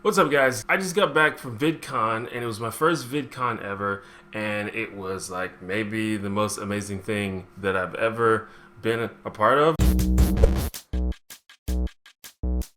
What's up, guys? I just got back from VidCon and it was my first VidCon ever, and it was like maybe the most amazing thing that I've ever been a part of.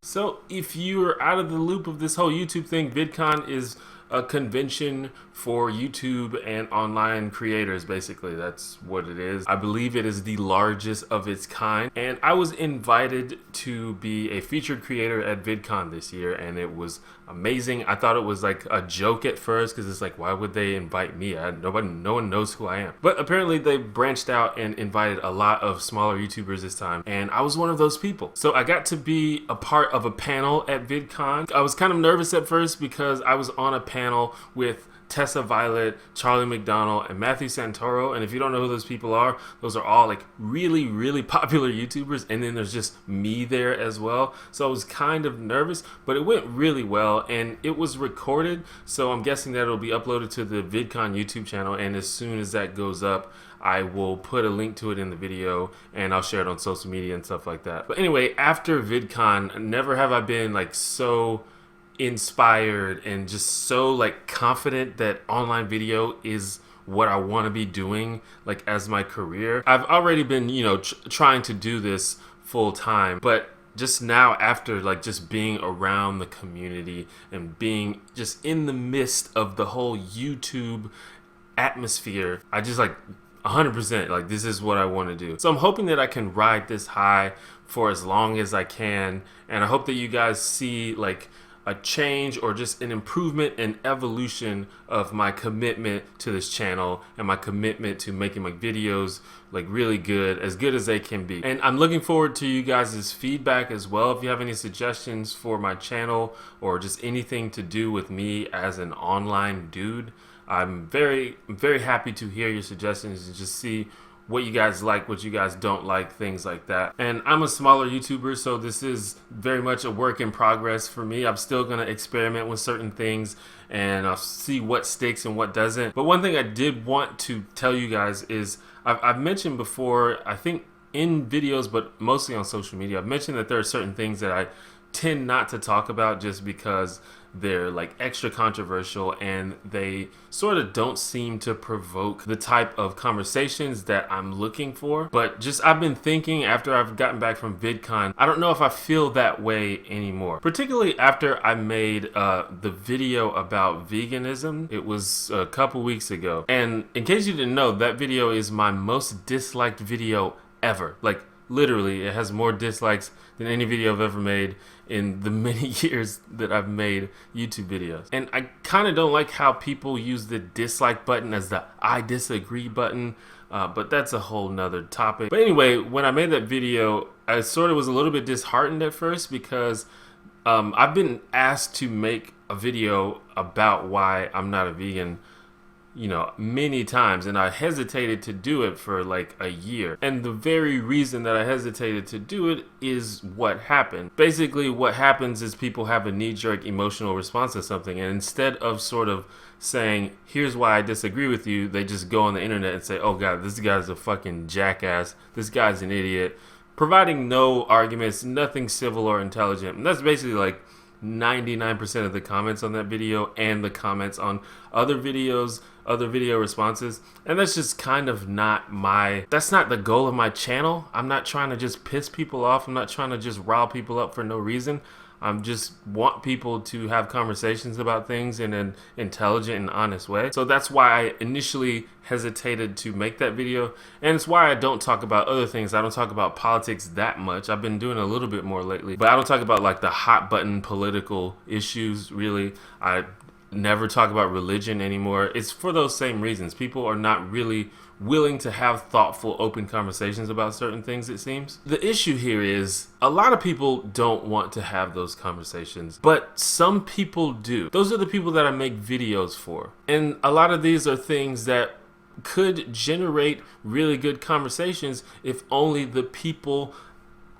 So if you're out of the loop of this whole YouTube thing, VidCon is a convention for YouTube and online creators. Basically, that's what it is. I believe it is the largest of its kind, and I was invited to be a featured creator at VidCon this year, and it was amazing. I thought it was like a joke at first because it's like, why would they invite me? No one knows who I am. But apparently they branched out and invited a lot of smaller YouTubers this time, and I was one of those people. So I got to be a part of a panel at VidCon. I was kind of nervous at first because I was on a panel with Tessa Violet, Charlie McDonald, and Matthew Santoro. And if you don't know who those people are, those are all like really popular YouTubers. And then there's just me there as well. So I was kind of nervous, but it went really well, and it was recorded. So I'm guessing that it'll be uploaded to the VidCon YouTube channel. And as soon as that goes up, I will put a link to it in the video, and I'll share it on social media and stuff like that. But anyway, after VidCon, never have I been like so inspired and just so like confident that online video is what I want to be doing like as my career. I've already been, trying to do this full time, but just now, after like just being around the community and being just in the midst of the whole YouTube atmosphere, I just like 100% like this is what I want to do. So I'm hoping that I can ride this high for as long as I can, and I hope that you guys see like a change or just an improvement and evolution of my commitment to this channel and my commitment to making my videos like really good, as good as they can be. And I'm looking forward to you guys' feedback as well. If you have any suggestions for my channel or just anything to do with me as an online dude, I'm very happy to hear your suggestions and just see what you guys like, what you guys don't like, things like that. And I'm a smaller YouTuber, so this is very much a work in progress for me. I'm still gonna experiment with certain things and I'll see what sticks and what doesn't. But one thing I did want to tell you guys is I've mentioned before, I think in videos, but mostly on social media, I've mentioned that there are certain things that I tend not to talk about just because they're like extra controversial and they sort of don't seem to provoke the type of conversations that I'm looking for. But just I've been thinking after I've gotten back from VidCon, I don't know if I feel that way anymore, particularly after I made the video about veganism. It was a couple weeks ago, and in case you didn't know, that video is my most disliked video ever. Like literally, it has more dislikes than any video I've ever made in the many years that I've made YouTube videos. And I kind of don't like how people use the dislike button as the I disagree button, but that's a whole nother topic. But anyway, when I made that video, I sort of was a little bit disheartened at first because I've been asked to make a video about why I'm not a vegan many times, and I hesitated to do it for like a year. And the very reason that I hesitated to do it is what happened. Basically, what happens is people have a knee-jerk emotional response to something, and instead of sort of saying, here's why I disagree with you, they just go on the internet and say, oh god, this guy's a fucking jackass, this guy's an idiot, providing no arguments, nothing civil or intelligent. And that's basically like 99% of the comments on that video and the comments on other videos, other video responses. And that's just kind of that's not the goal of my channel. I'm not trying to just piss people off. I'm not trying to just rile people up for no reason. I just want people to have conversations about things in an intelligent and honest way. So that's why I initially hesitated to make that video. And it's why I don't talk about other things. I don't talk about politics that much. I've been doing a little bit more lately. But I don't talk about like the hot button political issues, really. I never talk about religion anymore. It's for those same reasons. People are not really willing to have thoughtful, open conversations about certain things, it seems. The issue here is a lot of people don't want to have those conversations, but some people do. Those are the people that I make videos for. And a lot of these are things that could generate really good conversations if only the people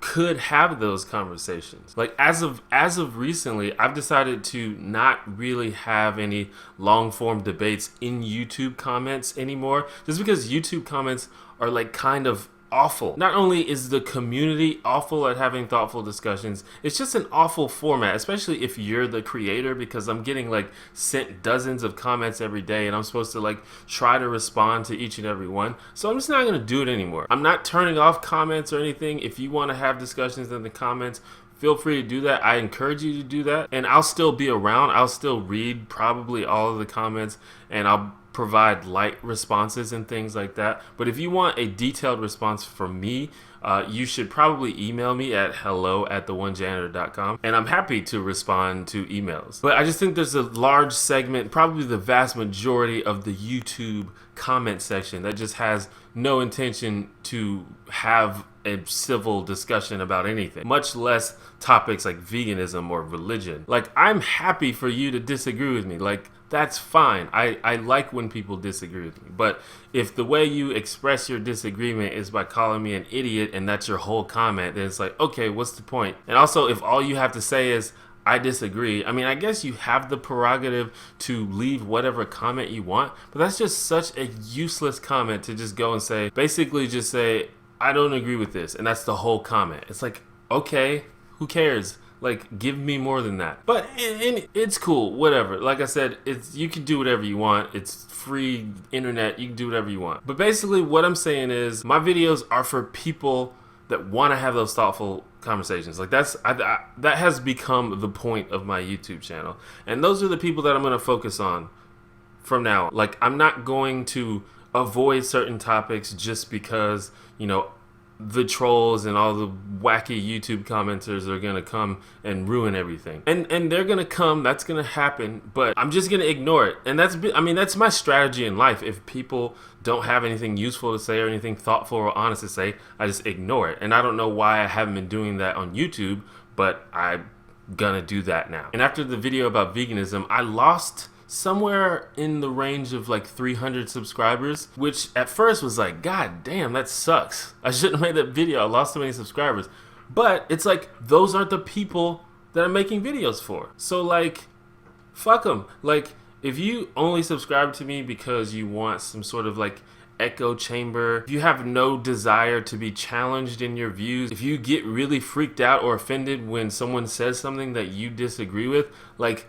could have those conversations. Like as of recently, I've decided to not really have any long form debates in YouTube comments anymore, just because YouTube comments are like kind of awful. Not only is the community awful at having thoughtful discussions, it's just an awful format, especially if you're the creator, because I'm getting like sent dozens of comments every day and I'm supposed to like try to respond to each and every one. So I'm just not going to do it anymore. I'm not turning off comments or anything. If you want to have discussions in the comments, feel free to do that. I encourage you to do that. And I'll still be around. I'll still read probably all of the comments, and I'll provide light responses and things like that. But if you want a detailed response from me, you should probably email me at hello@theonejanitor.com, and I'm happy to respond to emails. But I just think there's a large segment, probably the vast majority of the YouTube comment section, that just has no intention to have a civil discussion about anything, much less topics like veganism or religion. Like, I'm happy for you to disagree with me. Like, that's fine. I like when people disagree with me. But if the way you express your disagreement is by calling me an idiot and that's your whole comment, then it's like, okay, what's the point? And also, if all you have to say is, I disagree, I mean, I guess you have the prerogative to leave whatever comment you want, but that's just such a useless comment to just go and say, basically just say, I don't agree with this, and that's the whole comment. It's like, okay, who cares? Like, give me more than that. But it's cool, whatever. Like I said, you can do whatever you want. It's free internet. You can do whatever you want. But basically, what I'm saying is, my videos are for people that want to have those thoughtful conversations. Like, that has become the point of my YouTube channel. And those are the people that I'm going to focus on from now on. Like, I'm not going to avoid certain topics just because, you know, the trolls and all the wacky YouTube commenters are gonna come and ruin everything. And they're gonna come, that's gonna happen, but I'm just gonna ignore it. And that's my strategy in life. If people don't have anything useful to say or anything thoughtful or honest to say, I just ignore it. And I don't know why I haven't been doing that on YouTube, but I'm gonna do that now. And after the video about veganism, I lost somewhere in the range of like 300 subscribers, which at first was like, God damn, that sucks. I shouldn't have made that video. I lost so many subscribers. But it's like, those aren't the people that I'm making videos for. So like, fuck them. Like, if you only subscribe to me because you want some sort of like echo chamber, if you have no desire to be challenged in your views, if you get really freaked out or offended when someone says something that you disagree with, like,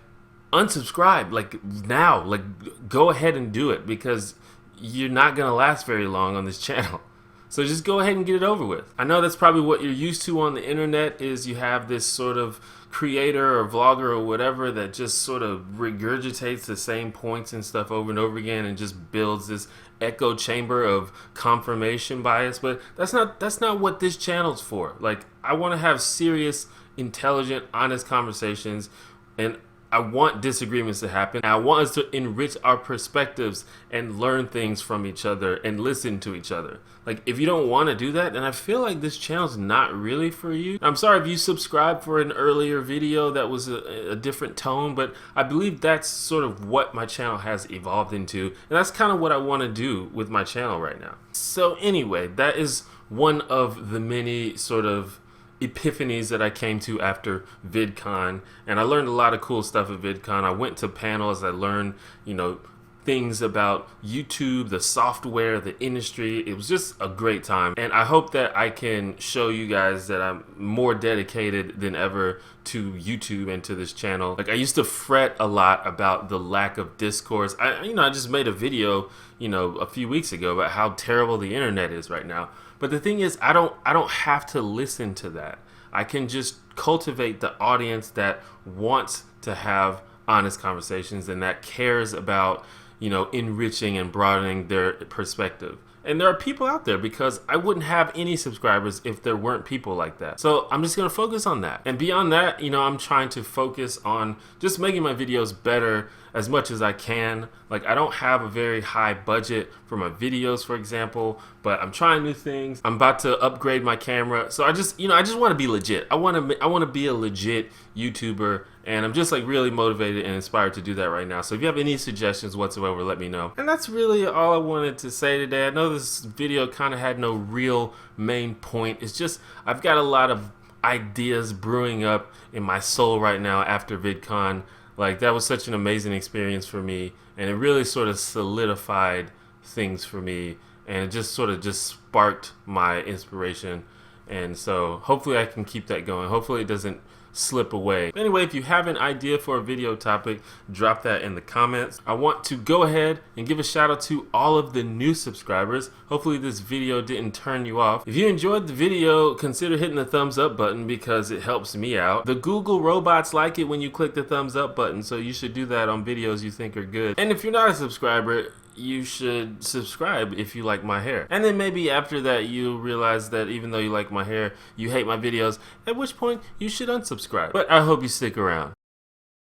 unsubscribe, like, now. Like, go ahead and do it, because you're not gonna last very long on this channel. So just go ahead and get it over with. I know that's probably what you're used to on the internet, is you have this sort of creator or vlogger or whatever that just sort of regurgitates the same points and stuff over and over again and just builds this echo chamber of confirmation bias. But that's not what this channel's for. Like, I want to have serious, intelligent, honest conversations, and I want disagreements to happen. I want us to enrich our perspectives and learn things from each other and listen to each other. Like, if you don't want to do that, then I feel like this channel's not really for you. I'm sorry if you subscribed for an earlier video that was a different tone, but I believe that's sort of what my channel has evolved into. And that's kind of what I want to do with my channel right now. So anyway, that is one of the many sort of epiphanies that I came to after VidCon, and I learned a lot of cool stuff at VidCon. I went to panels, I learned, you know, things about YouTube, the software, the industry. It was just a great time, and I hope that I can show you guys that I'm more dedicated than ever to YouTube and to this channel. Like, I used to fret a lot about the lack of discourse. I just made a video, you know, a few weeks ago about how terrible the internet is right now. But the thing is, I don't have to listen to that. I can just cultivate the audience that wants to have honest conversations and that cares about, you know, enriching and broadening their perspective. And there are people out there, because I wouldn't have any subscribers if there weren't people like that. So I'm just going to focus on that. And beyond that, you know, I'm trying to focus on just making my videos better as much as I can. Like, I don't have a very high budget for my videos, for example, but I'm trying new things. I'm about to upgrade my camera. So I just want to be legit. I want to be a legit YouTuber, and I'm just like really motivated and inspired to do that right now. So if you have any suggestions whatsoever, let me know. And that's really all I wanted to say today. I know this video kind of had no real main point. It's just, I've got a lot of ideas brewing up in my soul right now after VidCon. Like, that was such an amazing experience for me, and it really sort of solidified things for me and it just sort of just sparked my inspiration. And so hopefully I can keep that going. Hopefully it doesn't slip away. Anyway, if you have an idea for a video topic, drop that in the comments. I want to go ahead and give a shout out to all of the new subscribers. Hopefully this video didn't turn you off. If you enjoyed the video, consider hitting the thumbs up button because it helps me out. The Google robots like it when you click the thumbs up button, so you should do that on videos you think are good. And if you're not a subscriber, you should subscribe if you like my hair. And then maybe after that you realize that even though you like my hair, you hate my videos, at which point you should unsubscribe. But I hope you stick around.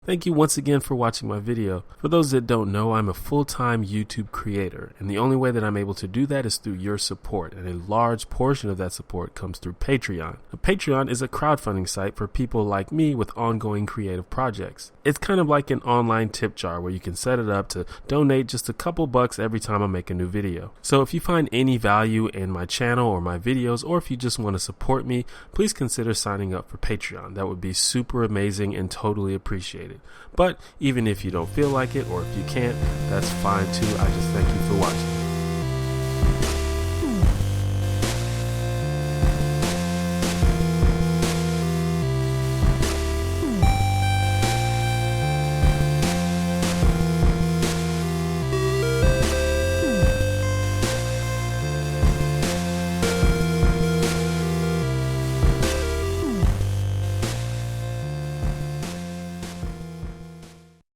Thank you once again for watching my video. For those that don't know, I'm a full-time YouTube creator, and the only way that I'm able to do that is through your support, and a large portion of that support comes through Patreon. Now, Patreon is a crowdfunding site for people like me with ongoing creative projects. It's kind of like an online tip jar where you can set it up to donate just a couple bucks every time I make a new video. So if you find any value in my channel or my videos, or if you just want to support me, please consider signing up for Patreon. That would be super amazing and totally appreciated. But even if you don't feel like it, or if you can't, that's fine too. I just thank you for watching.